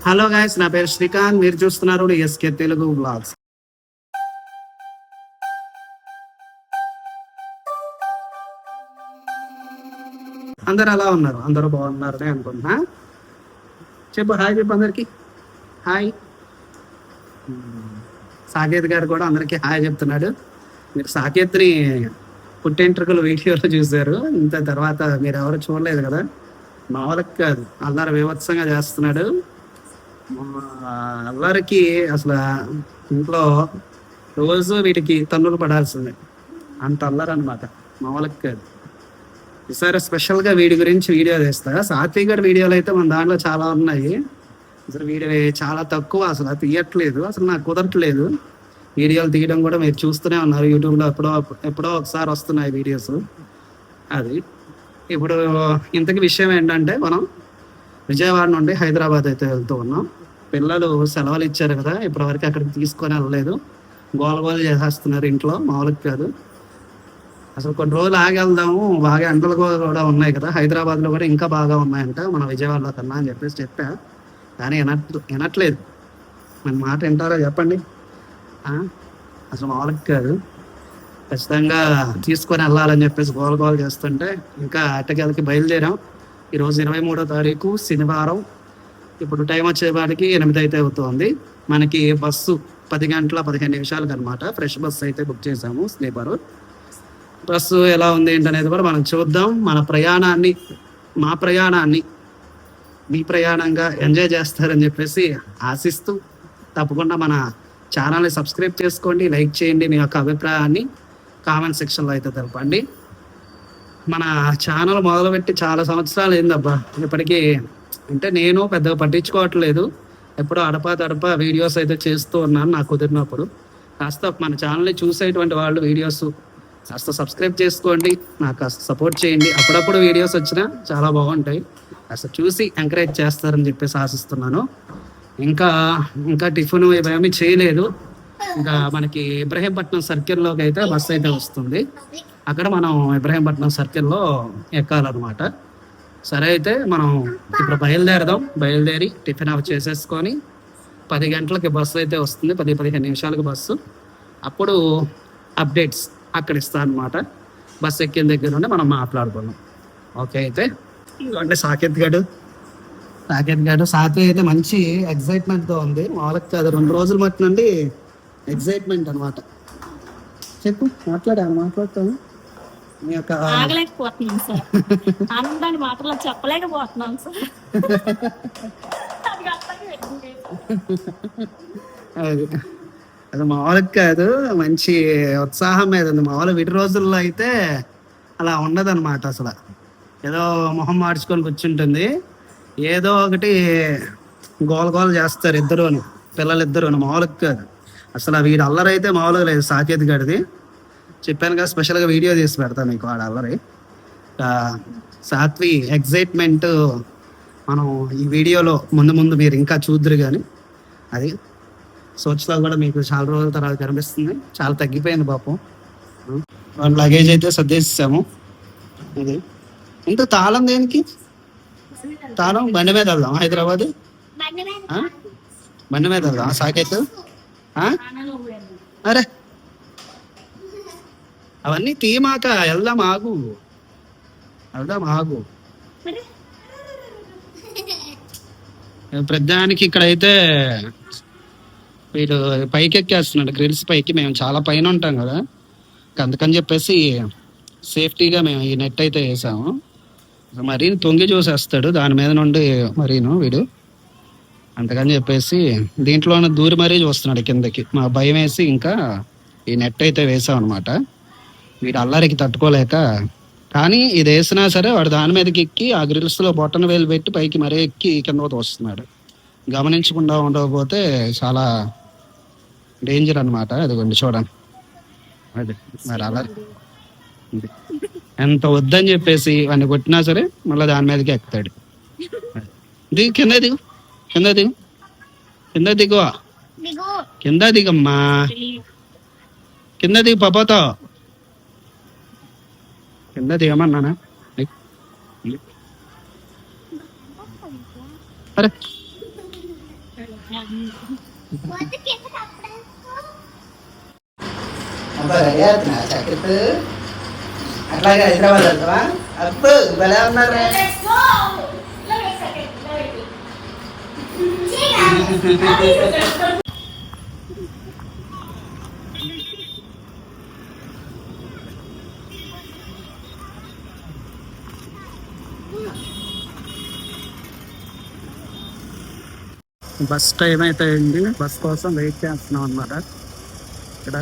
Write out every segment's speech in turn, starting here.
Hello guys, నా పేరు శ్రీకాంత్. మీరు చూస్తున్నారు ఎస్కే తెలుగు బ్లాగ్స్. అందరు అలా ఉన్నారు, అందరూ బాగున్నారని అనుకుంటున్నా. చెప్పు హాయ్, చెప్పు అందరికి హాయ్. సాకేత్ గారు కూడా అందరికి హాయ్ చెప్తున్నాడు. మీరు సాకేత్ని పుట్టెంట్రుకలు వీడియోలో చూశారు, ఇంత తర్వాత మీరు ఎవరు చూడలేదు కదా. మామూలుగా కాదు, అల్లరి వివత్సంగా చేస్తున్నాడు. అల్లరికి అసలు ఇంట్లో రోజు వీటికి తన్నులు పడాల్సిందే, అంత అల్లరి అనమాట. మామూలుగా కాదు. ఈసారి స్పెషల్గా వీడి గురించి వీడియో తీస్తా. సాత్విక్ గారి వీడియోలు అయితే మన దాంట్లో చాలా ఉన్నాయి. అసలు వీడియో చాలా తక్కువ, అసలు తీయట్లేదు, అసలు నాకు కుదరట్లేదు. వీడియోలు తీయడం కూడా మీరు చూస్తూనే ఉన్నారు, యూట్యూబ్లో ఎప్పుడో ఒకసారి వస్తున్నాయి వీడియోస్. అది ఇప్పుడు ఇంతకీ విషయం ఏంటంటే, మనం విజయవాడ నుండి హైదరాబాద్ అయితే వెళ్తూ ఉన్నాం. పిల్లలు సెలవులు ఇచ్చారు కదా, ఇప్పటివరకు అక్కడికి తీసుకొని వెళ్ళలేదు. గోల చేసేస్తున్నారు ఇంట్లో, మామూలుగా కాదు. అసలు కొన్ని రోజులు ఆగి వెళ్దాము, బాగా ఎండలు కూడా ఉన్నాయి కదా హైదరాబాద్లో, కూడా ఇంకా బాగా ఉన్నాయంట మన విజయవాడలో కన్నా అని చెప్పా. కానీ వినట్లేదు. మన మాట వింటారో చెప్పండి. అసలు మామూలుగా కాదు. ఖచ్చితంగా తీసుకొని వెళ్ళాలని చెప్పేసి గోల చేస్తుంటే ఇంకా అట్టకెళ్ళకి బయలుదేరాం. ఈరోజు 23వ తారీఖు శనివారం. ఇప్పుడు టైం వచ్చేపాటికి 8 అయితే అవుతుంది. మనకి బస్సు 10 గంటల 15 నిమిషాలకు అనమాట. ఫ్రెష్ బస్సు అయితే బుక్ చేసాము, స్లీపరు. బస్సు ఎలా ఉంది ఏంటనేది కూడా మనం చూద్దాం. మా ప్రయాణాన్ని మీ ప్రయాణంగా ఎంజాయ్ చేస్తారని చెప్పేసి ఆశిస్తూ, తప్పకుండా మన ఛానల్ని సబ్స్క్రైబ్ చేసుకోండి, లైక్ చేయండి, మీ యొక్క అభిప్రాయాన్ని కామెంట్ సెక్షన్లో అయితే తెలపండి. మన ఛానల్ మొదలుపెట్టి చాలా సంవత్సరాలు అయిందబ్బా. ఇప్పటికీ అంటే నేను పెద్దగా పట్టించుకోవట్లేదు, ఎప్పుడో అడపా వీడియోస్ అయితే చేస్తూ ఉన్నాను నాకు కుదిరినప్పుడు. కాస్త మన ఛానల్ని చూసేటువంటి వాళ్ళు వీడియోస్ కాస్త సబ్స్క్రైబ్ చేసుకోండి, నాకు కాస్త సపోర్ట్ చేయండి. అప్పుడప్పుడు వీడియోస్ వచ్చినా చాలా బాగుంటాయి, కాస్త చూసి ఎంకరేజ్ చేస్తారని చెప్పేసి ఆశిస్తున్నాను. ఇంకా టిఫిన్ ఇవేమీ చేయలేదు. ఇంకా మనకి ఇబ్రహీంపట్నం సర్కిల్లోకి అయితే బస్సు అయితే వస్తుంది. అక్కడ మనం ఇబ్రహీంపట్నం సర్కిల్లో ఎక్కాలన్నమాట. సరే, అయితే మనం ఇప్పుడు బయలుదేరి టిఫిన్ అవి చేసేసుకొని 10 గంటలకి బస్సు అయితే వస్తుంది, 10-15 నిమిషాలకు బస్సు. అప్పుడు అప్డేట్స్ అక్కడ ఇస్తాను అనమాట. బస్సు ఎక్కిన దగ్గర నుండి మనం మాట్లాడుకున్నాం. ఓకే, అయితే అంటే సాకేత్ గారు సాత్విక్ అయితే మంచి ఎక్సైట్మెంట్తో ఉంది. మామూలుగా కాదు, 2 రోజుల మట్టి నుండి ఎక్సైట్మెంట్ అనమాట. చెప్పు, మాట్లాడతాను. మీ యొక్క ఆగలేకపోతున్నాను సార్, ఆనందాన్ని మాటల్లో చెప్పలేకపోతున్నాను సార్. అది మామూలుగా కాదు, మంచి ఉత్సాహం మీద ఉంది. మామూలు విడి రోజుల్లో అయితే అలా ఉండదన్నమాట. అసలు ఏదో మొహం మార్చుకొని కూర్చుంటుంది, ఏదో ఒకటి గోల చేస్తారు పిల్లలిద్దరు. మామూలుగా కాదు అసలు. వీడి అల్లరి అయితే మామూలుగా లేదు. సాకేత్ గడిది చెప్పాను కదా, స్పెషల్గా వీడియో తీసి పెడతాను మీకు వాడు అల్లరి. సాత్వి ఎగ్జైట్మెంట్ మనం ఈ వీడియోలో ముందు మీరు ఇంకా చూద్దరు. కానీ అది సోచ్లో కూడా మీకు చాలా రోజుల తర్వాత కనిపిస్తుంది. చాలా తగ్గిపోయింది పాపం. లగేజ్ అయితే సర్దేసాము. ఇది ఇంత తాళం దేనికి? తాళం బండి మీద వెళ్దాం హైదరాబాద్. బండి మీద వెళ్దాం సాకేత్. అరే అవన్నీ తీమాక వెళ్దాం, ఆగు. ప్రధానికి ఇక్కడైతే వీడు పైకి ఎక్కేస్తున్నాడు, గ్రిల్స్ పైకి. మేము చాలా పైన ఉంటాం కదా, అందుకని చెప్పేసి సేఫ్టీగా మేము ఈ నెట్ అయితే వేసాము. మరీను తొంగి చూసేస్తాడు దాని మీద నుండి వీడు, అందుకని చెప్పేసి దీంట్లోనే దూరి మరీ చూస్తున్నాడు కిందకి. మా భయం వేసి ఇంకా ఈ నెట్ అయితే వేసాం అనమాట. వీడు అల్లరికి తట్టుకోలేక. కానీ ఇది వేసినా సరే వాడు దాని మీదకి ఎక్కి ఆ గ్రిల్స్లో బొట్టన వేలు పెట్టి పైకి మరీ ఎక్కి కింద వస్తున్నాడు. గమనించకుండా ఉండకపోతే చాలా డేంజర్ అనమాట. అదిగోండి చూడండి, అది మరి అలా ఎంత వద్దని చెప్పేసి వాడిని కొట్టినా సరే మళ్ళీ దాని మీదకి ఎక్కుతాడు. కింద దిగమ్మా, కింద దిగు పాపతో. కింద దిగమన్నానా? అరే రెడీ అవుతున్నా చక్కెర అట్లాగే హైదరాబాద్ వెళ్తావా అప్పుడు భలే ఉన్నారా బస్ టైం అయితే అయింది. బస్ కోసం వెయిట్ చేస్తున్నాం అన్నమాట. ఇక్కడ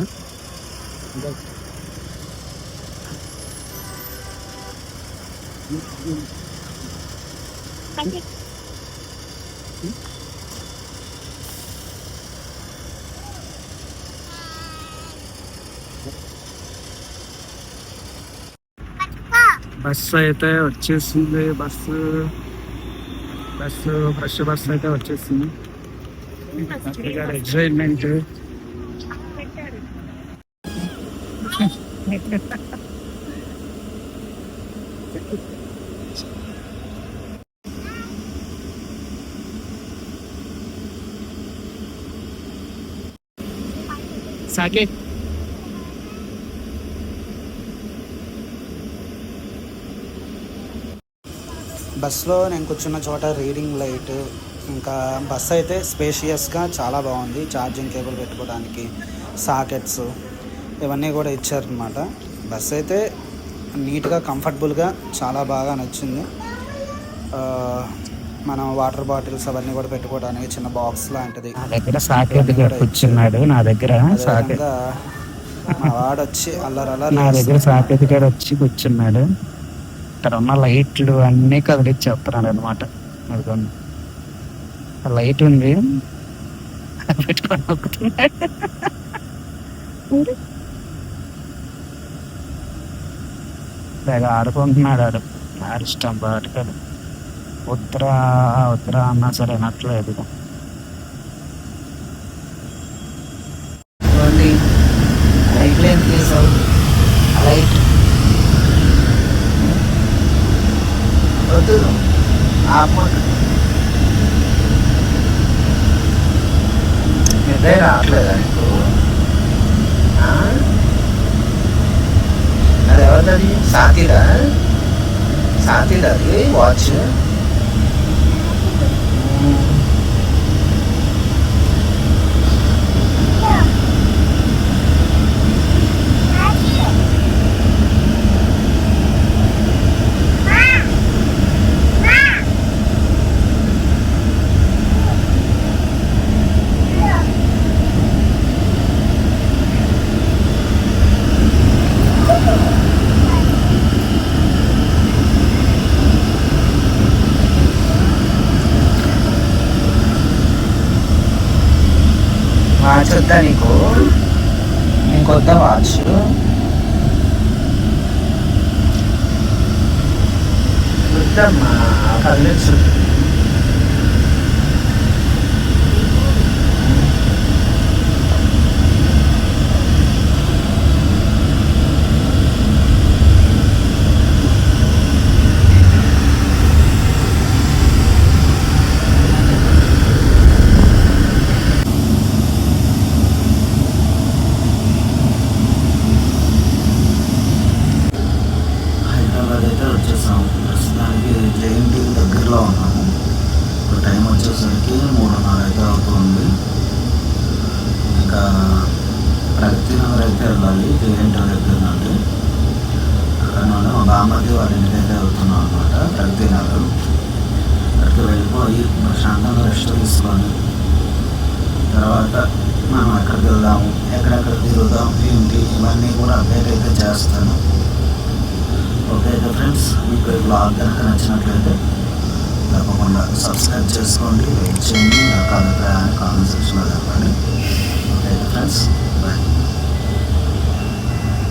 బస్సు అయితే వచ్చేసింది. బస్సు ఫ్రెష్ బస్సు అయితే వచ్చేసింది. ఎగ్జైట్మెంట్ సాకేత్ బస్సులో నేను కూర్చున్న చోట రీడింగ్ లైట్, ఇంకా బస్సు అయితే స్పేషియస్గా చాలా బాగుంది. ఛార్జింగ్ కేబుల్ పెట్టుకోవడానికి సాకెట్స్ ఇవన్నీ కూడా ఇచ్చారనమాట. బస్సు అయితే నీట్గా కంఫర్టబుల్గా చాలా బాగా నచ్చింది. మనం వాటర్ బాటిల్స్ అవన్నీ కూడా పెట్టుకోవడానికి చిన్న బాక్స్ లాంటిది. నా దగ్గర సాకెట్ కూర్చున్నాడు. నా దగ్గర మా వాడు వచ్చి నా దగ్గర సాకెట్ గడ వచ్చి కూర్చున్నాడు. ఇక్కడ ఉన్న లైట్లు అన్నీ కదిలిచ్చి చెప్తున్నాడు అనమాట. లైట్ ఉంది పెట్టుకొని తెగ ఆడుకుంటున్నాడు. ఆడు ఇష్టం బాటుకాడు. ఉత్తరా అన్నా సరే అనట్లేదు. లైట్ వద్దు నిద్ర రావట్లేదా నీకు? అది ఎవరిది? సాతిదా అది వాచ్. వాచ్ వద్దా నీకు? ఇంకొద్దా వాచ్? వద్దమ్మా కదిలించు. దగ్గరలో ఉన్నాము. ఇప్పుడు టైం వచ్చేసరికి 3:30 అయితే అవుతుంది. ఇంకా ప్రగతి నగర్ అయితే వెళ్ళాలి. జయంట్ దగ్గర నుండి అక్కడ నుండి మా బామ్మది వాళ్ళ ఇంటికి అయితే వెళ్తున్నాం అనమాట. ప్రగతి నగర్ అక్కడికి వెళ్ళిపోయి ప్రశాంతంగా రెస్ట్ తీసుకొని తర్వాత మనం ఎక్కడికి వెళ్దాము, ఎక్కడెక్కడ తిరుగుదాం ఏంటి ఇవన్నీ కూడా అప్డేట్ అయితే చేస్తాను. ఓకే అయితే ఫ్రెండ్స్, మీకు ఈ బ్లాగ్ కనుక నచ్చినట్లయితే తప్పకుండా సబ్స్క్రైబ్ చేసుకోండి, లైక్ చేయండి, నాకు అభిప్రాయాన్ని కామెంట్ సెక్షన్లో చెప్పండి. ఓకే అయితే ఫ్రెండ్స్, బాయ్.